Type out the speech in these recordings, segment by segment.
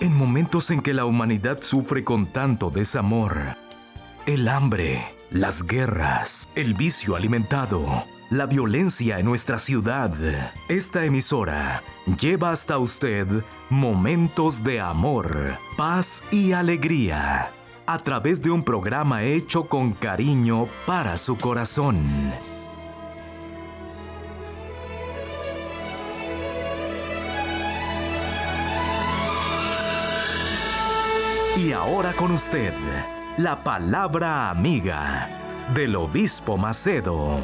En momentos en que la humanidad sufre con tanto desamor, el hambre, las guerras, el vicio alimentado, la violencia en nuestra ciudad, esta emisora lleva hasta usted momentos de amor, paz y alegría, a través de un programa hecho con cariño para su corazón. Y ahora con usted, la palabra amiga del Obispo Macedo.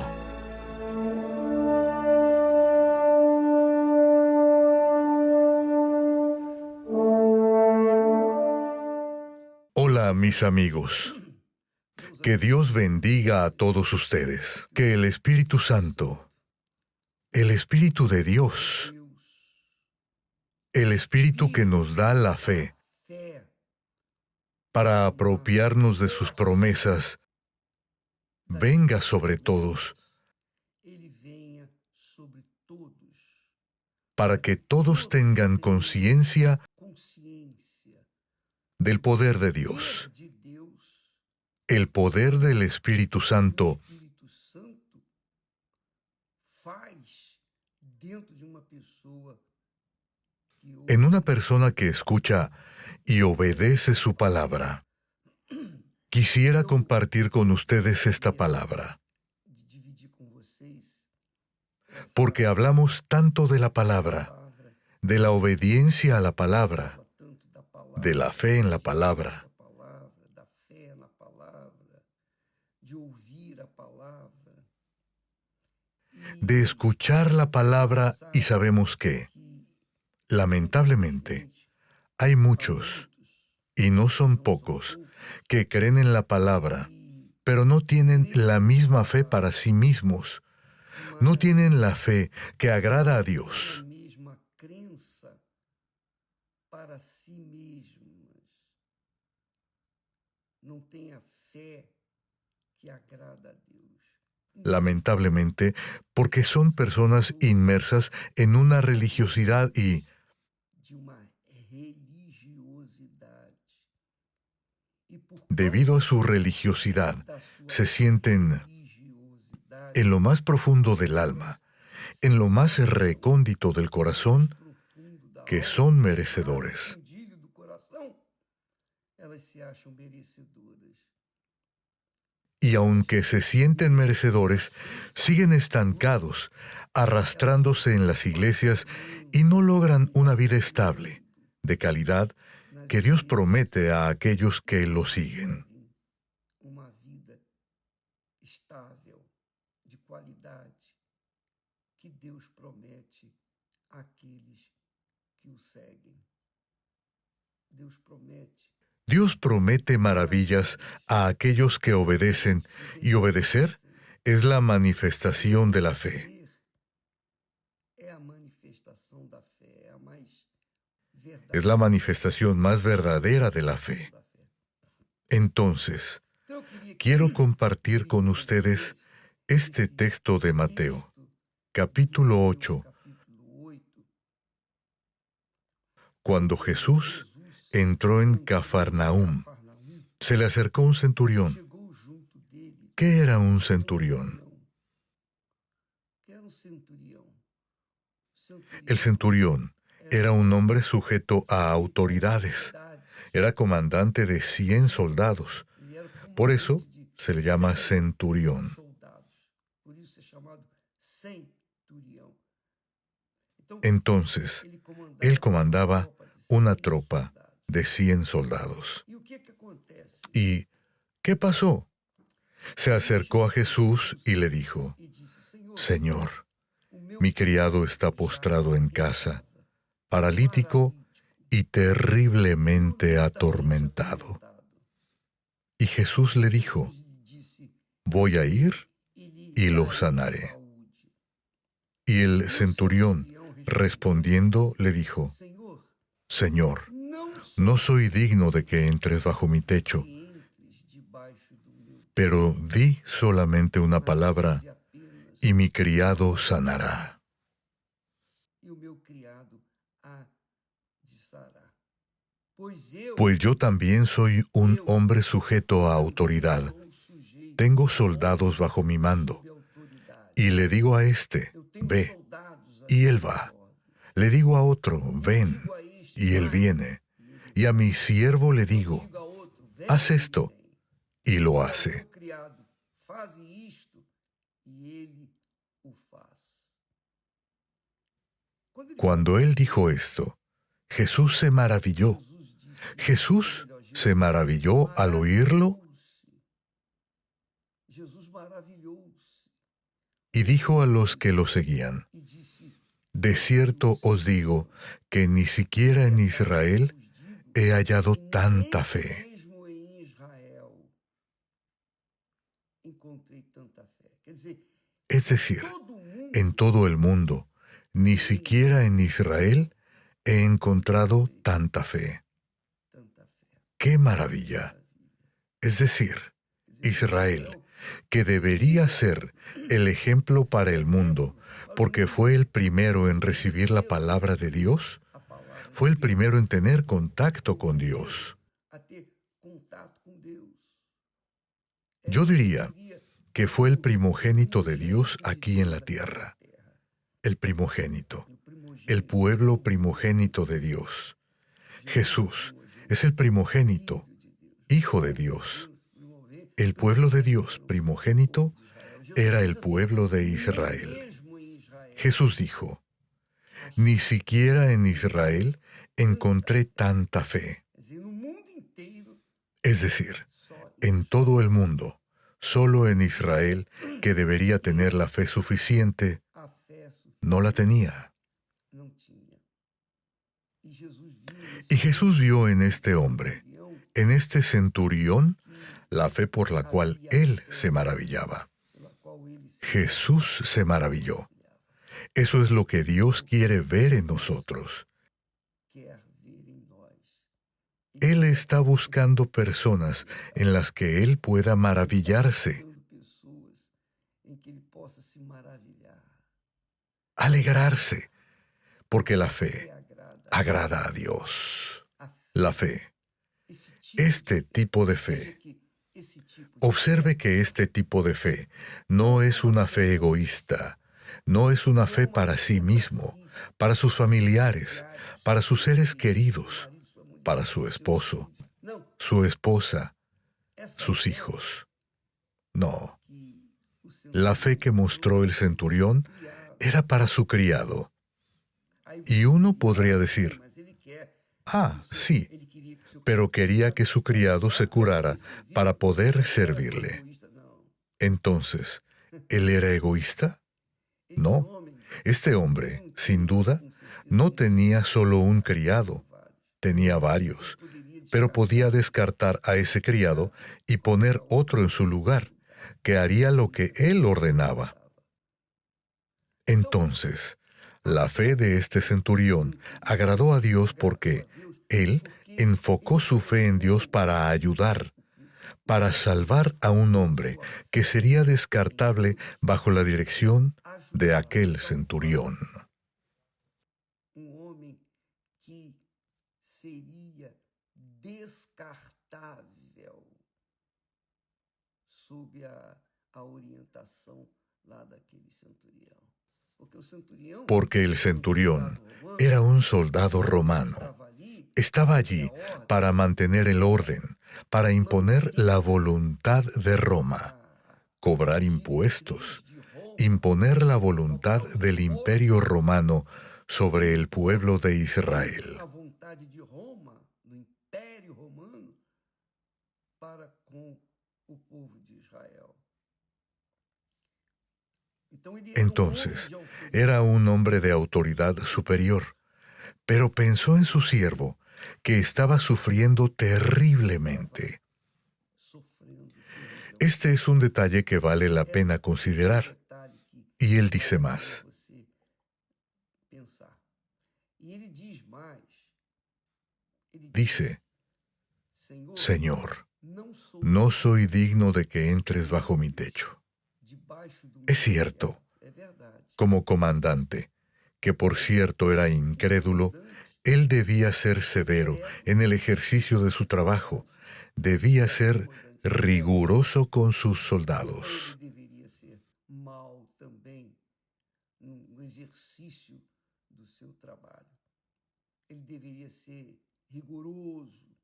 Hola, mis amigos. Que Dios bendiga a todos ustedes. Que el Espíritu Santo, el Espíritu de Dios, el Espíritu que nos da la fe para apropiarnos de sus promesas, venga sobre todos, para que todos tengan conciencia del poder de Dios. El poder del Espíritu Santo en una persona que escucha y obedece su palabra. Quisiera compartir con ustedes esta palabra, porque hablamos tanto de la palabra, de la obediencia a la palabra, de la fe en la palabra. De escuchar la palabra, y sabemos que, lamentablemente, hay muchos, y no son pocos, que creen en la palabra, pero no tienen la misma fe para sí mismos. No tienen la fe que agrada a Dios. Lamentablemente, porque son personas inmersas en una religiosidad y debido a su religiosidad, se sienten en lo más profundo del alma, en lo más recóndito del corazón, que son merecedores. Y aunque se sienten merecedores, siguen estancados, arrastrándose en las iglesias y no logran una vida estable, de calidad, que Dios promete a aquellos que lo siguen. Dios promete maravillas a aquellos que obedecen, y obedecer es la manifestación de la fe. Es la manifestación más verdadera de la fe. Entonces, quiero compartir con ustedes este texto de Mateo, capítulo 8. Cuando Jesús entró en Cafarnaúm, se le acercó un centurión. ¿Qué era un centurión? El centurión era un hombre sujeto a autoridades. Era comandante de 100 soldados. Por eso se le llama centurión. Entonces, él comandaba una tropa de 100 soldados. ¿Y qué pasó? Se acercó a Jesús y le dijo: Señor, mi criado está postrado en casa, paralítico y terriblemente atormentado. Y Jesús le dijo: voy a ir y lo sanaré. Y el centurión, respondiendo, le dijo: Señor, no soy digno de que entres bajo mi techo, pero di solamente una palabra y mi criado sanará. Pues yo también soy un hombre sujeto a autoridad. Tengo soldados bajo mi mando. Y le digo a este, ve, y él va. Le digo a otro, ven, y él viene. Y a mi siervo le digo, haz esto, y lo hace. Cuando él dijo esto, Jesús se maravilló. Jesús se maravilló al oírlo y dijo a los que lo seguían, de cierto os digo que ni siquiera en Israel he hallado tanta fe. Es decir, en todo el mundo, ni siquiera en Israel he encontrado tanta fe. ¡Qué maravilla! Es decir, Israel, que debería ser el ejemplo para el mundo, porque fue el primero en recibir la palabra de Dios, fue el primero en tener contacto con Dios. Yo diría que fue el primogénito de Dios aquí en la tierra. El primogénito, el pueblo primogénito de Dios. Jesús es el primogénito, Hijo de Dios. El pueblo de Dios primogénito era el pueblo de Israel. Jesús dijo, ni siquiera en Israel encontré tanta fe. Es decir, en todo el mundo, solo en Israel, que debería tener la fe suficiente, no la tenía. Y Jesús vio en este hombre, en este centurión, la fe por la cual él se maravillaba. Jesús se maravilló. Eso es lo que Dios quiere ver en nosotros. Él está buscando personas en las que Él pueda maravillarse, alegrarse, porque la fe agrada a Dios. La fe, este tipo de fe. Observe que este tipo de fe no es una fe egoísta, no es una fe para sí mismo, para sus familiares, para sus seres queridos, para su esposo, su esposa, sus hijos. No. La fe que mostró el centurión era para su criado. Y uno podría decir, sí, pero quería que su criado se curara para poder servirle. Entonces, ¿él era egoísta? No. Este hombre, sin duda, no tenía solo un criado, tenía varios, pero podía descartar a ese criado y poner otro en su lugar, que haría lo que él ordenaba. Entonces, la fe de este centurión agradó a Dios porque él enfocó su fe en Dios para ayudar, para salvar a un hombre que sería descartable bajo la dirección de aquel centurión. Porque el centurión era un soldado romano. Estaba allí para mantener el orden, para imponer la voluntad de Roma, cobrar impuestos, imponer la voluntad del Imperio Romano sobre el pueblo de Israel. Entonces, era un hombre de autoridad superior, pero pensó en su siervo, que estaba sufriendo terriblemente. Este es un detalle que vale la pena considerar. Y él dice más. Dice, Señor, no soy digno de que entres bajo mi techo. Es cierto, como comandante, que por cierto era incrédulo, Él debía ser severo en el ejercicio de su trabajo, debía ser riguroso con sus soldados. Então ele deveria ser mal também no exercício do seu trabalho. Ele deveria ser rigoroso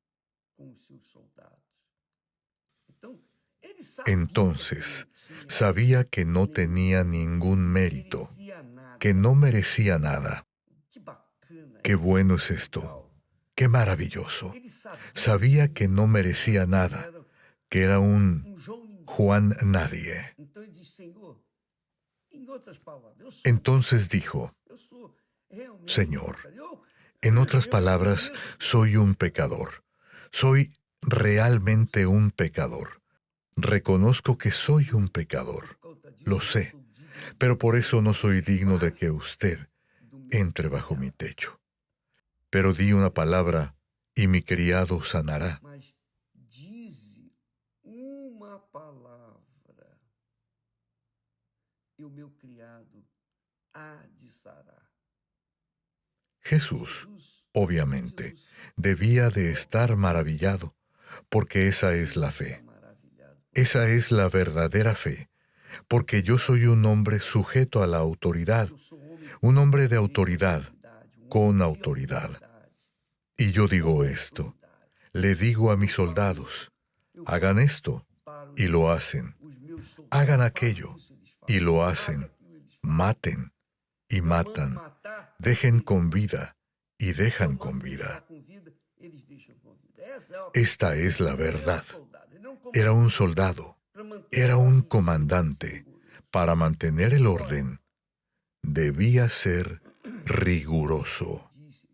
com os seus soldados. Então, ele sabia Entonces, que não tinha sabía que no nenhum tenía ningún mérito, merecia nada. que no merecía nada. Que bacana, Qué bueno es esto, legal. qué maravilloso. Ele Sabía que no merecía nada, era que era un João ninguém. Juan nadie. Então ele diz, Senhor, em outras palavras, Entonces dijo, eu sou realmente Señor, um pecador. en otras palabras, soy un pecador. Soy realmente un pecador. Reconozco que soy un pecador, lo sé, pero por eso no soy digno de que usted entre bajo mi techo. Pero di una palabra y mi criado sanará. Mas dize uma palavra e o meu criado há de sarar. Jesús, Jesus, obviamente, debía de estar maravillado, porque esa es la fe. maravilhado. Esa es la verdadera fe, porque yo soy un hombre sujeto a la autoridad, Eu sou homem un hombre de autoridad, con de autoridad. autoridade. Y yo digo esto, le digo a mis soldados, hagan esto, Para os y lo hacen. os meus soldados, Hagan façam aquello, isso, eles fazem. y lo Façam hacen. aquilo, eles fazem. Maten, y Eu mando matan. matar, Dejen eles con deixam. vida, y Eu dejan mando con deixar vida. com vida, eles deixam com vida. Essa é a Esta es la Ele era um verdad. soldado, ele era um Era un comandante soldado, para manter era a un ordem comandante. segura. Para mantener el orden, debía ser riguroso. Dice,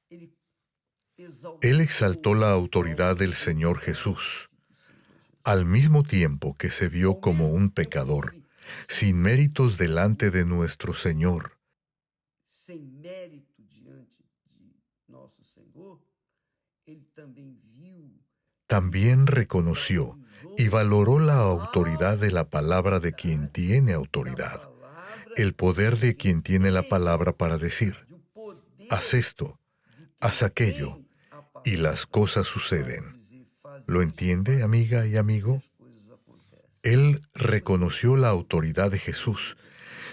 ele exaltou Él exaltó la autoridad del Señor Jesús, al mismo tiempo que se vio como un pecador, sin méritos delante de nuestro Señor. sem mérito diante de nosso Senhor, ele também viu, También reconoció y valoró la autoridad de la palabra de quien tiene autoridad, el poder de quien tiene la palabra para decir, haz esto, haz aquello, y las cosas suceden. ¿Lo entiende, amiga y amigo? Él reconoció la autoridad de Jesús.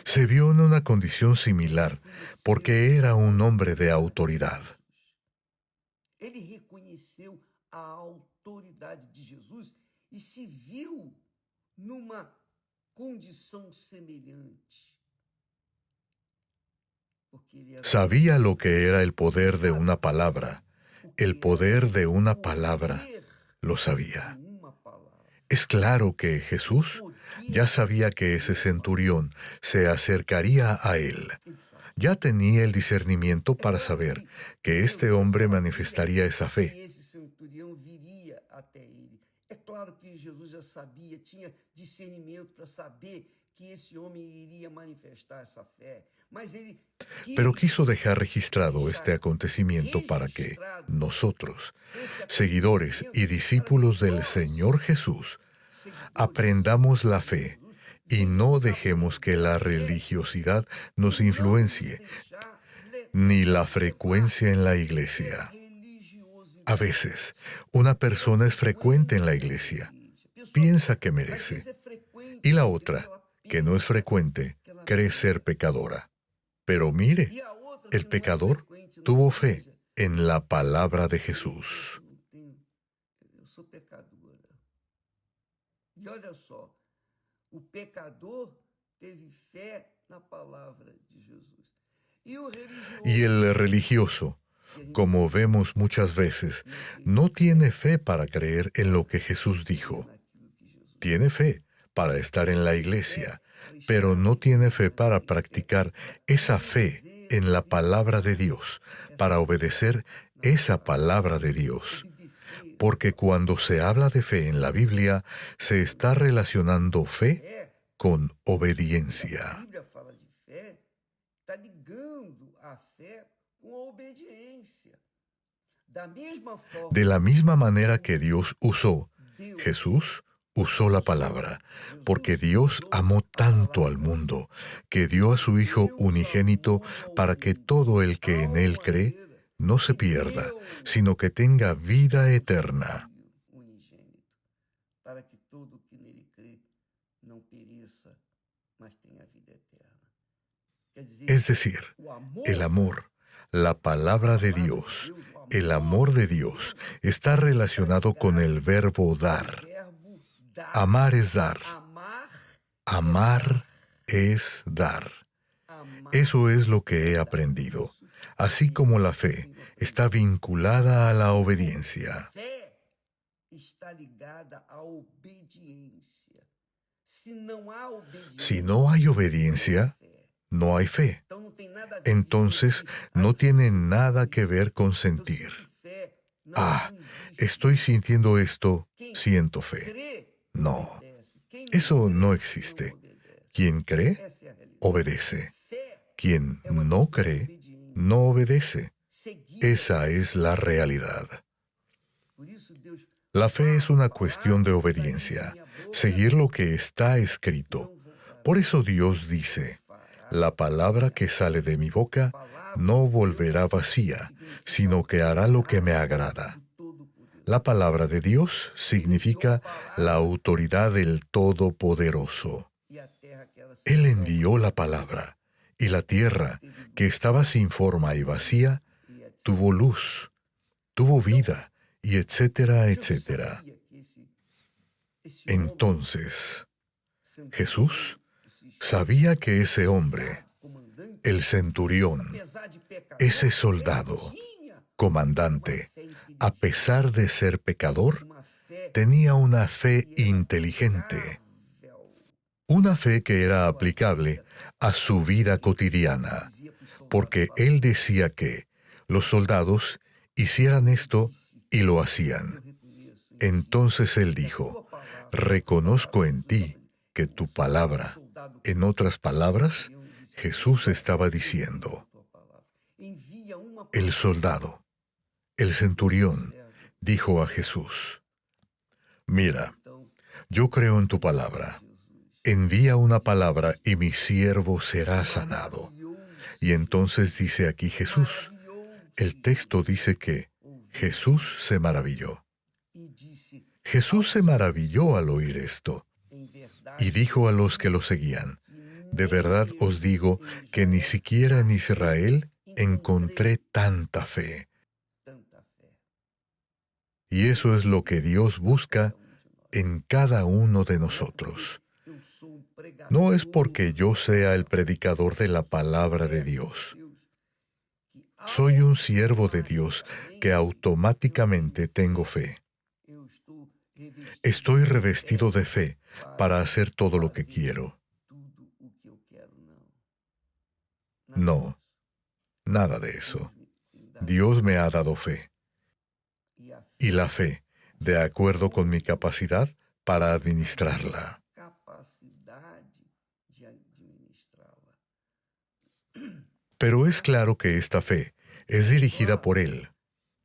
Se vio en una condición similar porque era un hombre de autoridad. Ele reconheceu a autoridade de Jesus e se viu numa condição semelhante. Porque ele era Sabía lo que era el poder de una palabra. El poder de una palabra lo sabía. de uma palavra. Es claro que Jesús ya sabía que ese centurión se acercaría a él. Ele sabe. Ya tenía el discernimiento para saber que este hombre manifestaría esa E fe. esse centurião viria até ele. É claro que Jesus já sabia, tinha discernimento para saber que esse homem iria manifestar essa fé. Mas ele Pero quiso dejar registrado este acontecimiento para que nosotros, seguidores y discípulos del Señor Jesús, aprendamos la fe y no dejemos que la religiosidad nos influencie, ni la frecuencia en la iglesia. A veces, una persona es frecuente en la iglesia, piensa que merece, y la otra, que no es frecuente, cree ser pecadora. Pero mire, el pecador tuvo fe en la palabra de Jesús. Eu sou pecadora. E olha só, o pecador teve fé na palavra de Jesus. E o religioso, Y el religioso, como vemos muchas veces, no tiene fe para creer en lo que Jesús dijo. naquilo que Jesus Tiene fe para estar en la iglesia, pero no tiene fe para practicar esa fe en la palabra de Dios, para obedecer esa palabra de Dios. obedecer. Porque cuando se habla de fe en la Biblia, se está relacionando fe Fé, con a obediencia. Bíblia fala de fé, está ligando a fé com a obediência. Da mesma forma, De la misma manera que Dios usó, Deus Jesús usó la palabra, porque Dios amó tanto al mundo, que dio a su Hijo unigénito para que todo el que en Él cree no se pierda, sino que tenga vida eterna. Unigênito, para que todo o que nele crê não pereça, mas tenha vida eterna. Quer dizer, Es decir, o amor, el amor, la palabra de Dios, el amor de Dios está relacionado con el verbo dar. verbo dar. Amar es dar. Amar, Amar es dar. amar. Eso es lo que he aprendido. Así como la fe está vinculada a la obediencia. Fé está ligada à obediência. Se não há obediência, Si no hay obediencia, no hay fe. então não tem nada a ver Entonces, sentir. no tiene nada que ver con sentir. Fé não Ah, existe. estoy sintiendo esto, Quem siento fe. crê, No, obedece. Quem eso crê, no existe. obedece. Quien cree, Essa é a realidade. obedece. Fé Quien é uma no atitude cree, obediente. no obedece. Seguir. Esa es la realidad. Por isso, Deus, La fe es una cuestión de obediencia, seguir lo que está escrito. Por eso Dios dice, la palabra que sale de mi boca no volverá vacía, sino que hará lo que me agrada. La palabra de Dios significa la autoridad del Todopoderoso. e a terra que ela se Él envió la palabra, y la tierra, que estaba sin forma y vacía, tuvo luz, tuvo vida, y etcétera, etcétera. Entonces, Jesús sabía que ese hombre, el centurión, ese soldado, comandante, a pesar de ser pecador, tenía una fe inteligente, una fe que era aplicable a su vida cotidiana, porque él decía que los soldados hicieran esto y lo hacían. Entonces él dijo, reconozco en ti que tu palabra, en otras palabras, Jesús estaba diciendo, el soldado, el centurión, dijo a Jesús, mira, yo creo en tu palabra, envía una palabra y mi siervo será sanado. Y entonces dice aquí Jesús, el texto dice que Jesús se maravilló. Jesús se maravilló al oír esto y dijo a los que lo seguían, de verdad os digo que ni siquiera en Israel encontré tanta fe. Y eso es lo que Dios busca en cada uno de nosotros. No es porque yo sea el predicador de la palabra de Dios. Soy un siervo de Dios que automáticamente tengo fe. Estoy revestido de fe para hacer todo lo que quiero. No, nada de eso. Dios me ha dado fe. Y la fe, de acuerdo con mi capacidad para administrarla. Pero es claro que esta fe es dirigida por Él,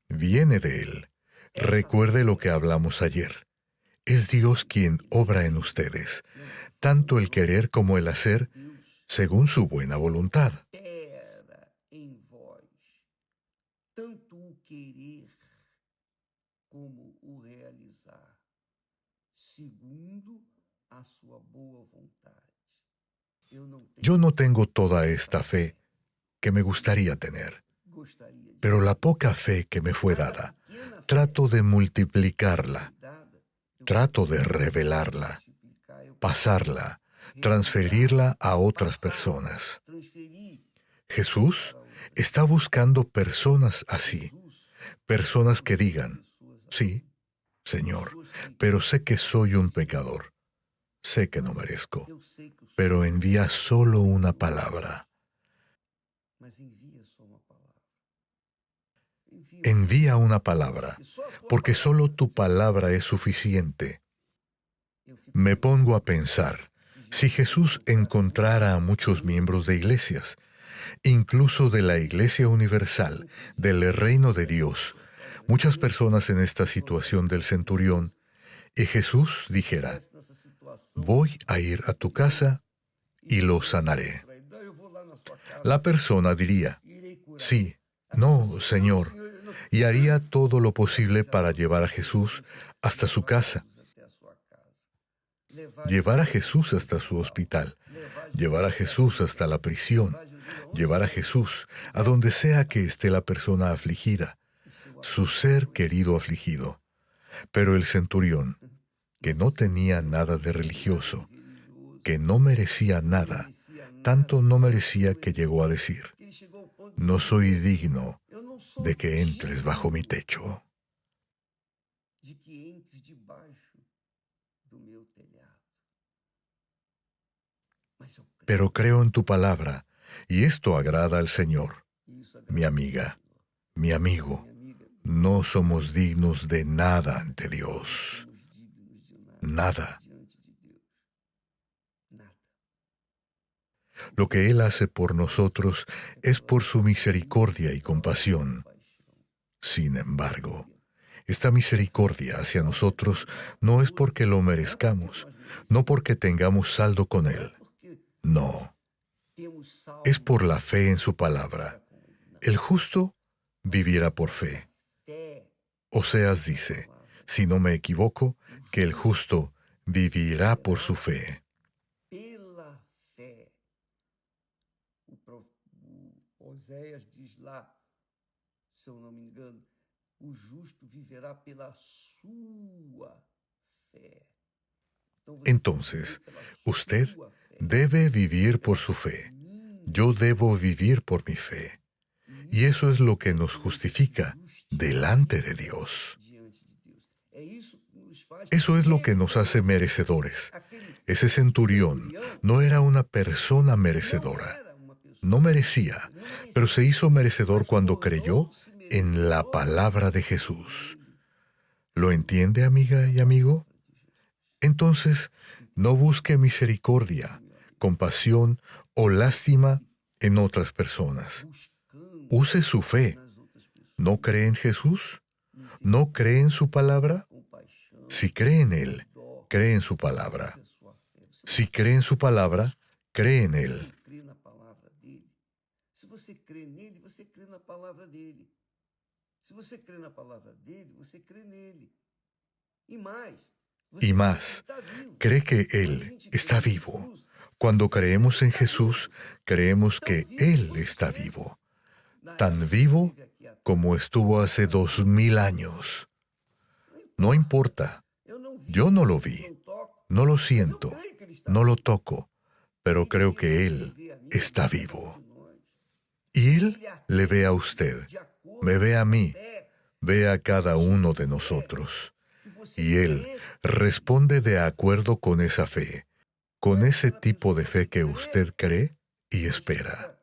viene de Él. Recuerde lo que hablamos ayer. Es Dios quien obra en ustedes, tanto el querer como el hacer, según su buena voluntad. Tanto o querer como o realizar, segundo a sua boa vontade. Yo no tengo toda esta fe que me gustaría tener, pero la poca fe que me fue dada, trato de multiplicarla, trato de revelarla, pasarla, transferirla a otras personas. Jesús está buscando personas así, personas que digan, sí, Señor, pero sé que soy un pecador, sé que no merezco, pero envía solo una palabra. Envía una palabra, porque solo tu palabra es suficiente. Me pongo a pensar, si Jesús encontrara a muchos miembros de iglesias, incluso de la Iglesia Universal, del Reino de Dios, muchas personas en esta situación del centurión, y Jesús dijera, voy a ir a tu casa y lo sanaré. La persona diría, sí, No, Señor, y haría todo lo posible para llevar a Jesús hasta su casa, llevar a Jesús hasta su hospital, llevar a Jesús hasta la prisión, llevar a Jesús a donde sea que esté la persona afligida, su ser querido afligido. Pero el centurión, que no tenía nada de religioso, que no merecía nada, tanto no merecía que llegó a decir: no soy digno de que entres bajo mi techo. Pero creo en tu palabra, y esto agrada al Señor. Mi amiga, mi amigo, no somos dignos de nada ante Dios. Nada. Lo que Él hace por nosotros es por su misericordia y compasión. Sin embargo, esta misericordia hacia nosotros no es porque lo merezcamos, no porque tengamos saldo con Él. No. Es por la fe en su palabra. El justo vivirá por fe. Oseas dice, si no me equivoco, que el justo vivirá por su fe. Oséias diz lá, se eu não me engano, o justo viverá pela sua fe. Entonces, usted debe vivir por su fe. Yo debo vivir por mi fe. Y eso es lo que nos justifica delante de Dios. Eso es lo que nos hace merecedores. Ese centurión no era una persona merecedora. No merecía, pero se hizo merecedor cuando creyó en la palabra de Jesús. ¿Lo entiende, amiga y amigo? Entonces, no busque misericordia, compasión o lástima en otras personas. Use su fe. ¿No cree en Jesús? ¿No cree en su palabra? Si cree en Él, cree en su palabra. Si cree en su palabra, cree en Él. Se você crê nele, você crê na palavra dele. Se você crê na palavra dele, você crê nele. Y más, cree que Él está vivo. Cuando creemos en Jesús, creemos que Él está vivo. Tan vivo como estuvo hace 2000 años. No importa. Yo no lo vi. No lo siento. No lo toco. Pero creo que Él está vivo. Y Él le ve a usted, me ve a mí, ve a cada uno de nosotros. Y Él responde de acuerdo con esa fe, con ese tipo de fe que usted cree y espera.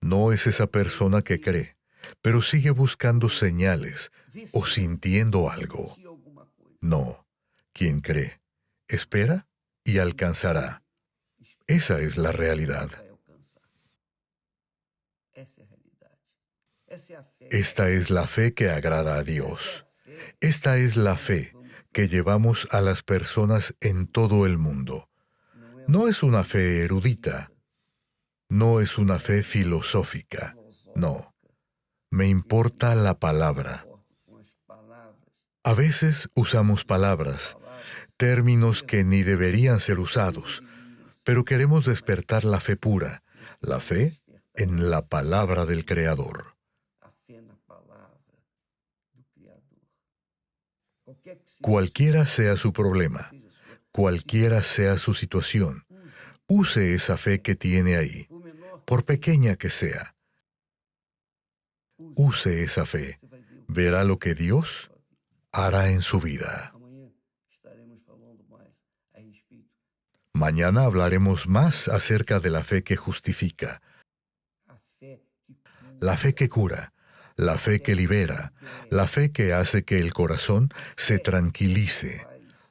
No es esa persona que cree, pero sigue buscando señales o sintiendo algo. No, quien cree, espera y alcanzará. Esa es la realidad. Esta es la fe que agrada a Dios. Esta es la fe que llevamos a las personas en todo el mundo. No es una fe erudita. No es una fe filosófica. No. Me importa la palabra. A veces usamos palabras, términos que ni deberían ser usados, pero queremos despertar la fe pura, la fe en la palabra del Creador. Cualquiera sea su problema, cualquiera sea su situación, use esa fe que tiene ahí, por pequeña que sea. Use esa fe, verá lo que Dios hará en su vida. Mañana hablaremos más acerca de la fe que justifica, la fe que cura, la fe que libera, la fe que hace que el corazón se tranquilice,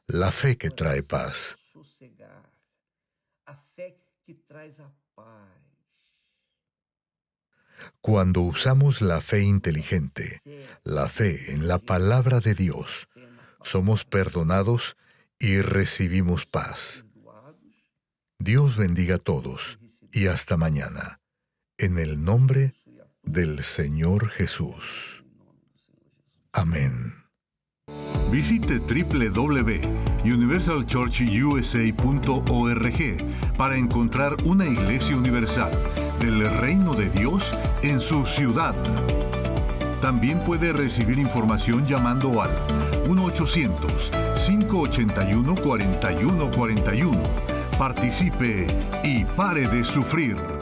la fe que trae paz. Cuando usamos la fe inteligente, la fe en la palabra de Dios, somos perdonados y recibimos paz. Dios bendiga a todos y hasta mañana. En el nombre del Señor Jesús. Amén. Visite www.universalchurchusa.org para encontrar una iglesia universal del Reino de Dios en su ciudad. También puede recibir información llamando al 1-800-581-4141. Participe y pare de sufrir.